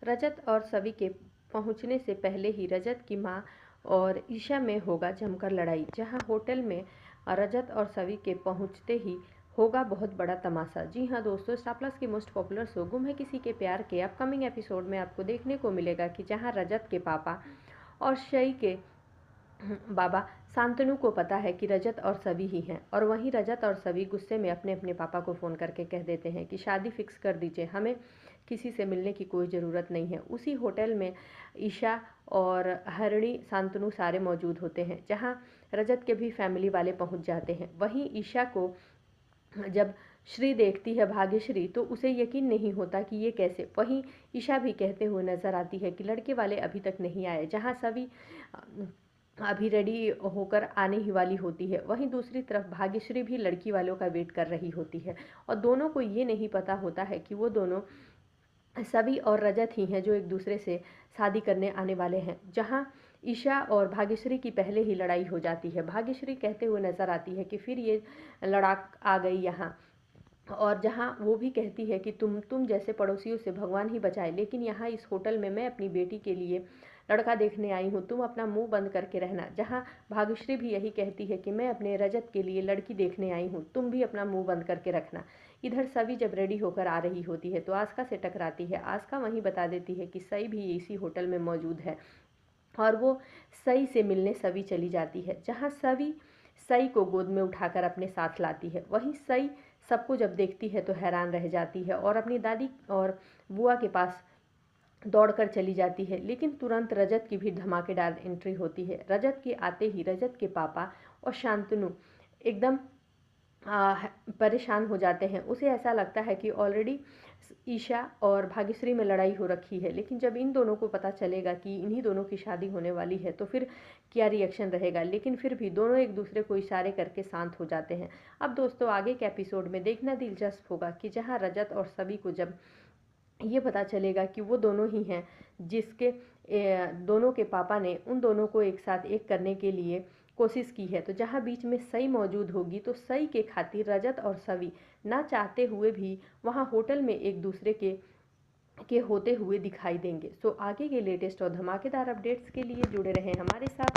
रजत और सवी के पहुंचने से पहले ही रजत की मां और ईशा में होगा जमकर लड़ाई। जहां होटल में रजत और सवी के पहुंचते ही होगा बहुत बड़ा तमाशा। जी हाँ दोस्तों, स्टार प्लस की मोस्ट पॉपुलर शो गुम है किसी के प्यार के अपकमिंग एपिसोड में आपको देखने को मिलेगा कि जहां रजत के पापा और शई के बाबा शांतनु को पता है कि रजत और सवी ही हैं, और वहीं रजत और सवी गुस्से में अपने अपने पापा को फ़ोन करके कह देते हैं कि शादी फिक्स कर दीजिए, हमें किसी से मिलने की कोई ज़रूरत नहीं है। उसी होटल में ईशा और हरिणी शांतनु सारे मौजूद होते हैं, जहां रजत के भी फैमिली वाले पहुंच जाते हैं। वहीं ईशा को जब श्री देखती है, भाग्यश्री, तो उसे यकीन नहीं होता कि ये कैसे। वहीं ईशा भी कहते हुए नजर आती है कि लड़के वाले अभी तक नहीं आए, जहां सभी अभी रेडी होकर आने ही वाली होती है। वहीं दूसरी तरफ भाग्यश्री भी लड़की वालों का वेट कर रही होती है, और दोनों को ये नहीं पता होता है कि वो दोनों सभी और रजत ही हैं जो एक दूसरे से शादी करने आने वाले हैं। जहां ईशा और भाग्यश्री की पहले ही लड़ाई हो जाती है। भाग्यश्री कहते हुए नजर आती है कि फिर ये लड़ाक आ गई यहाँ, और जहाँ वो भी कहती है कि तुम जैसे पड़ोसियों से भगवान ही बचाए, लेकिन यहाँ इस होटल में मैं अपनी बेटी के लिए लड़का देखने आई हूँ, तुम अपना मुंह बंद करके रहना। जहाँ भाग्यश्री भी यही कहती है कि मैं अपने रजत के लिए लड़की देखने आई हूँ, तुम भी अपना मुंह बंद करके रखना। इधर सभी जब रेडी होकर आ रही होती है तो आस्का से टकराती है। आस्का वहीं बता देती है कि सई भी इसी होटल में मौजूद है, और वो सई से मिलने सवी चली जाती है। जहाँ सवी सई को गोद में उठाकर अपने साथ लाती है। वहीं सई सबको जब देखती है तो हैरान रह जाती है और अपनी दादी और बुआ के पास दौड़कर चली जाती है, लेकिन तुरंत रजत की भी धमाकेदार एंट्री होती है। रजत के आते ही रजत के पापा और शांतनु एकदम परेशान हो जाते हैं। उसे ऐसा लगता है कि ऑलरेडी ईशा और भाग्यश्री में लड़ाई हो रखी है, लेकिन जब इन दोनों को पता चलेगा कि इन्हीं दोनों की शादी होने वाली है तो फिर क्या रिएक्शन रहेगा। लेकिन फिर भी दोनों एक दूसरे को इशारे करके शांत हो जाते हैं। अब दोस्तों आगे के एपिसोड में देखना दिलचस्प होगा कि जहां रजत और सभी को जब ये पता चलेगा कि वो दोनों ही हैं जिसके दोनों के पापा ने उन दोनों को एक साथ एक करने के लिए कोशिश की है, तो जहाँ बीच में सई मौजूद होगी तो सई के खातिर रजत और सवी ना चाहते हुए भी वहाँ होटल में एक दूसरे के होते हुए दिखाई देंगे। सो आगे के लेटेस्ट और धमाकेदार अपडेट्स के लिए जुड़े रहें हमारे साथ।